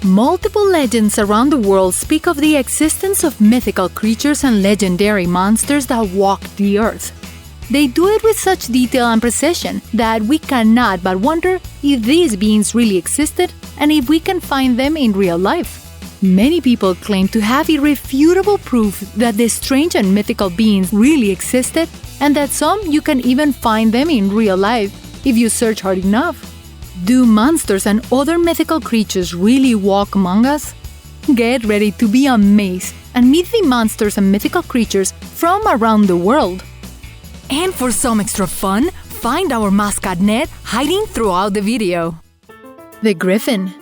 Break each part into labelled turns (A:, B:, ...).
A: Multiple legends around the world speak of the existence of mythical creatures and legendary monsters that walk the earth. They do it with such detail and precision that we cannot but wonder if these beings really existed and if we can find them in real life. Many people claim to have irrefutable proof that the strange and mythical beings really existed, and that some you can even find them in real life if you search hard enough. Do monsters and other mythical creatures really walk among us? Get ready to be amazed and meet the monsters and mythical creatures from around the world. And for some extra fun, find our mascot Ned hiding throughout the video. The Griffin.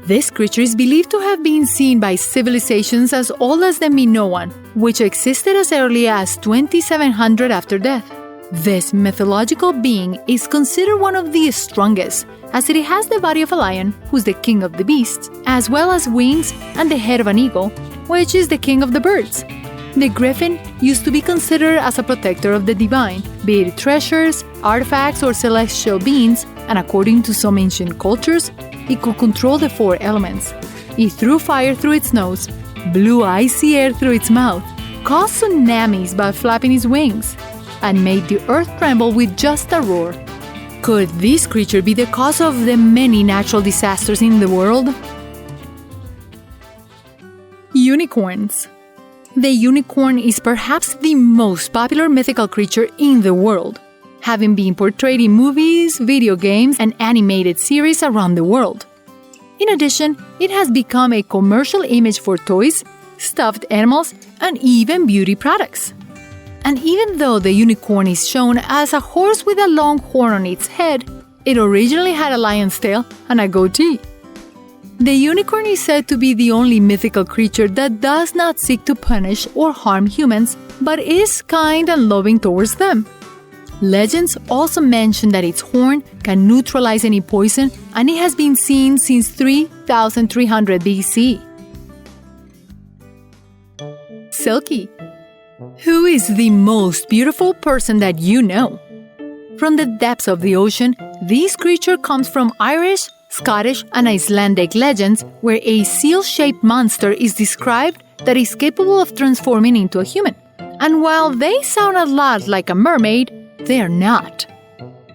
A: This creature is believed to have been seen by civilizations as old as the Minoan, which existed as early as 2700 after death. This mythological being is considered one of the strongest, as it has the body of a lion, who's the king of the beasts, as well as wings and the head of an eagle, which is the king of the birds. The griffin used to be considered as a protector of the divine, be it treasures, artifacts, or celestial beings, and according to some ancient cultures, it could control the four elements. It threw fire through its nose, blew icy air through its mouth, caused tsunamis by flapping its wings, and made the earth tremble with just a roar. Could this creature be the cause of the many natural disasters in the world? Unicorns. The unicorn is perhaps the most popular mythical creature in the world, having been portrayed in movies, video games, and animated series around the world. In addition, it has become a commercial image for toys, stuffed animals, and even beauty products. And even though the unicorn is shown as a horse with a long horn on its head, it originally had a lion's tail and a goatee. The unicorn is said to be the only mythical creature that does not seek to punish or harm humans, but is kind and loving towards them. Legends also mention that its horn can neutralize any poison, and it has been seen since 3300 BC. Silky. Who is the most beautiful person that you know? From the depths of the ocean, this creature comes from Irish, Scottish, and Icelandic legends, where a seal-shaped monster is described that is capable of transforming into a human. And while they sound a lot like a mermaid, they are not.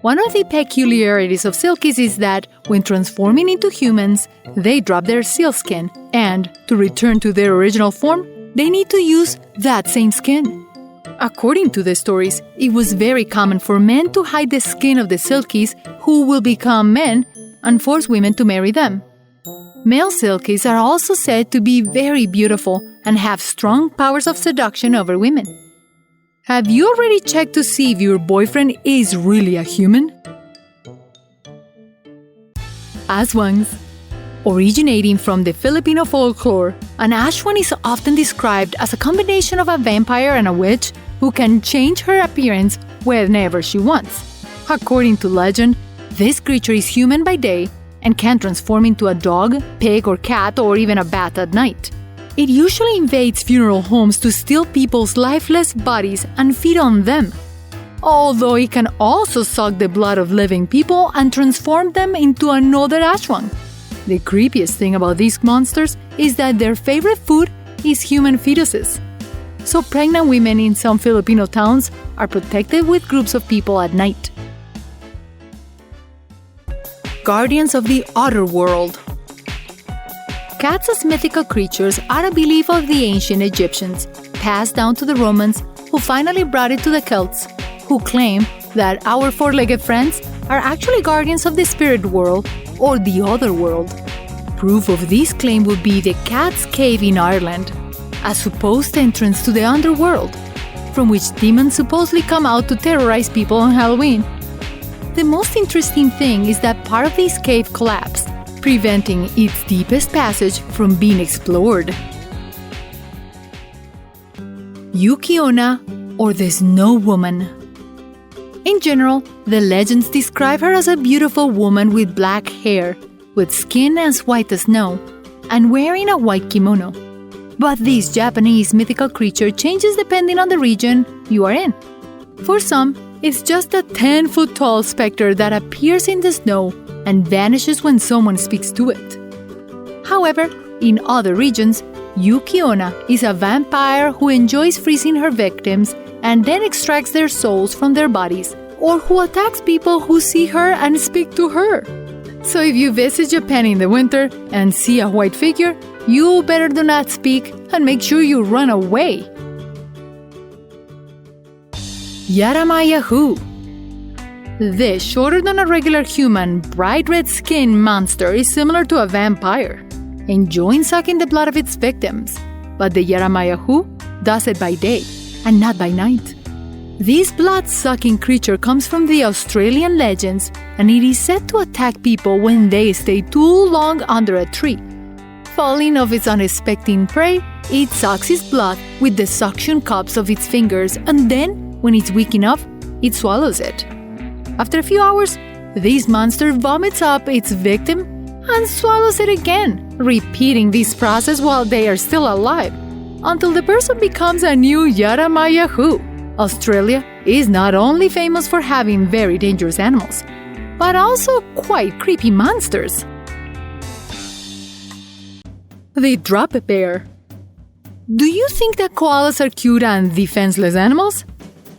A: One of the peculiarities of silkies is that when transforming into humans, they drop their seal skin, and to return to their original form, they need to use that same skin. According to the stories, it was very common for men to hide the skin of the silkies who will become men and force women to marry them. Male silkies are also said to be very beautiful and have strong powers of seduction over women. Have you already checked to see if your boyfriend is really a human? Ashwangs. Originating from the Filipino folklore, an Ashwang is often described as a combination of a vampire and a witch who can change her appearance whenever she wants. According to legend, this creature is human by day and can transform into a dog, pig, or cat, or even a bat at night. It usually invades funeral homes to steal people's lifeless bodies and feed on them. Although it can also suck the blood of living people and transform them into another Ashwang. The creepiest thing about these monsters is that their favorite food is human fetuses. So pregnant women in some Filipino towns are protected with groups of people at night. Guardians of the Outer World. Cats as mythical creatures are a belief of the ancient Egyptians, passed down to the Romans, who finally brought it to the Celts, who claim that our four-legged friends are actually guardians of the spirit world or the other world. Proof of this claim would be the Cat's Cave in Ireland, a supposed entrance to the underworld, from which demons supposedly come out to terrorize people on Halloween. The most interesting thing is that part of this cave collapsed, preventing its deepest passage from being explored. Yuki-onna, or the Snow Woman. In general, the legends describe her as a beautiful woman with black hair, with skin as white as snow, and wearing a white kimono. But this Japanese mythical creature changes depending on the region you are in. For some, it's just a 10-foot-tall specter that appears in the snow and vanishes when someone speaks to it. However, in other regions, Yuki-onna is a vampire who enjoys freezing her victims and then extracts their souls from their bodies, or who attacks people who see her and speak to her. So if you visit Japan in the winter and see a white figure, you better do not speak and make sure you run away. Yara-ma-yha-who. This shorter than a regular human, bright red skinned monster is similar to a vampire, enjoying sucking the blood of its victims. But the yara-ma-yha-who does it by day and not by night. This blood-sucking creature comes from the Australian legends, and it is said to attack people when they stay too long under a tree. Falling of its unsuspecting prey, it sucks its blood with the suction cups of its fingers, and then, when it's weak enough, it swallows it. After a few hours, this monster vomits up its victim and swallows it again, repeating this process while they are still alive, until the person becomes a new yara-ma-yha-who. Australia is not only famous for having very dangerous animals, but also quite creepy monsters. The drop bear. Do you think that koalas are cute and defenseless animals?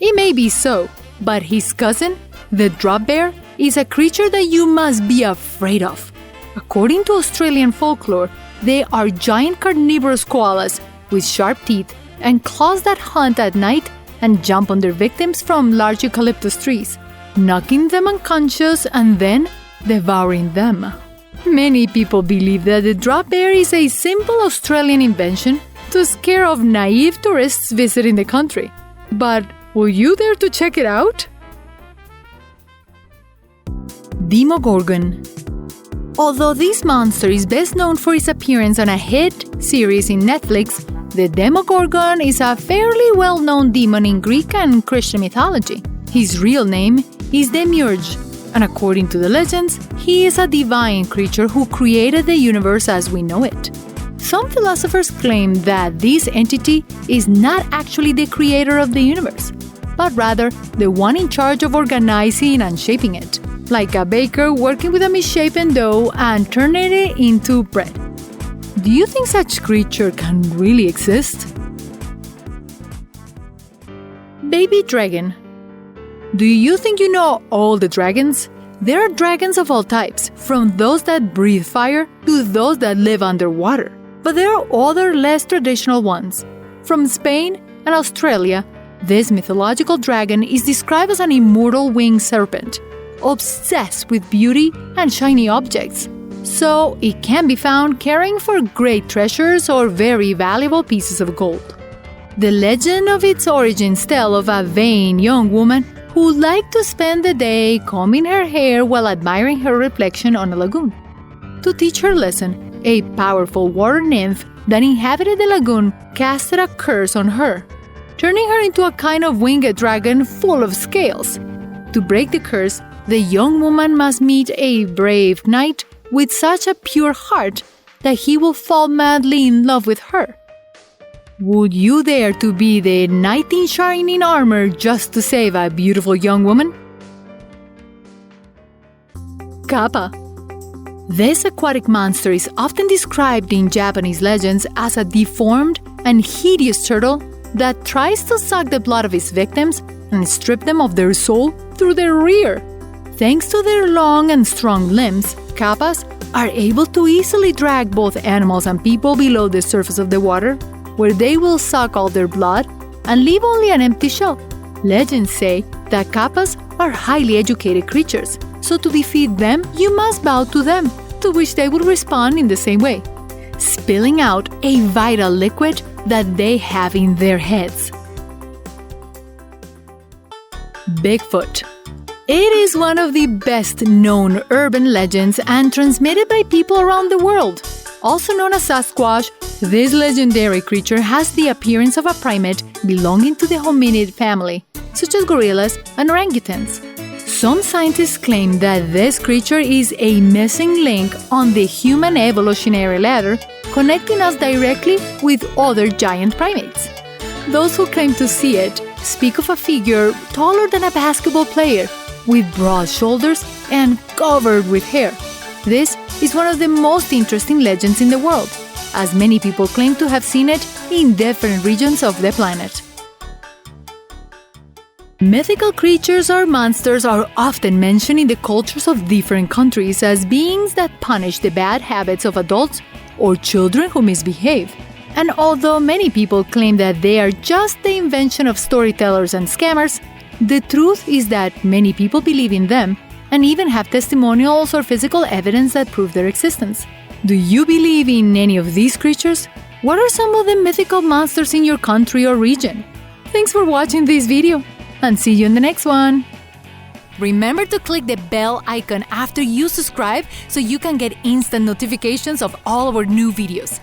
A: It may be so, but his cousin, the drop bear, is a creature that you must be afraid of. According to Australian folklore, they are giant carnivorous koalas with sharp teeth and claws that hunt at night and jump on their victims from large eucalyptus trees, knocking them unconscious and then devouring them. Many people believe that the drop bear is a simple Australian invention to scare off naive tourists visiting the country. But will you dare to check it out? Demogorgon. Although this monster is best known for its appearance on a hit series in Netflix, the Demogorgon is a fairly well-known demon in Greek and Christian mythology. His real name is Demiurge, and according to the legends, he is a divine creature who created the universe as we know it. Some philosophers claim that this entity is not actually the creator of the universe, but rather the one in charge of organizing and shaping it, like a baker working with a misshapen dough and turning it into bread. Do you think such creature can really exist? Baby dragon. Do you think you know all the dragons? There are dragons of all types, from those that breathe fire to those that live underwater. But there are other less traditional ones. From Spain and Australia, this mythological dragon is described as an immortal winged serpent, obsessed with beauty and shiny objects. So it can be found caring for great treasures or very valuable pieces of gold. The legend of its origins tell of a vain young woman who liked to spend the day combing her hair while admiring her reflection on a lagoon. To teach her lesson, a powerful water nymph that inhabited the lagoon casted a curse on her, turning her into a kind of winged dragon full of scales. To break the curse, the young woman must meet a brave knight with such a pure heart that he will fall madly in love with her. Would you dare to be the knight in shining armor just to save a beautiful young woman? Kappa. This aquatic monster is often described in Japanese legends as a deformed and hideous turtle that tries to suck the blood of its victims and strip them of their soul through their rear. Thanks to their long and strong limbs, kappas are able to easily drag both animals and people below the surface of the water, where they will suck all their blood and leave only an empty shell. Legends say that kappas are highly educated creatures, so to defeat them, you must bow to them, to which they will respond in the same way, spilling out a vital liquid that they have in their heads. Bigfoot. It is one of the best-known urban legends and transmitted by people around the world. Also known as Sasquatch, this legendary creature has the appearance of a primate belonging to the hominid family, such as gorillas and orangutans. Some scientists claim that this creature is a missing link on the human evolutionary ladder, connecting us directly with other giant primates. Those who claim to see it speak of a figure taller than a basketball player, with broad shoulders and covered with hair. This is one of the most interesting legends in the world, as many people claim to have seen it in different regions of the planet. Mythical creatures or monsters are often mentioned in the cultures of different countries as beings that punish the bad habits of adults or children who misbehave. And although many people claim that they are just the invention of storytellers and scammers, the truth is that many people believe in them and even have testimonials or physical evidence that prove their existence. Do you believe in any of these creatures? What are some of the mythical monsters in your country or region? Thanks for watching this video, and see you in the next one! Remember to click the bell icon after you subscribe so you can get instant notifications of all our new videos.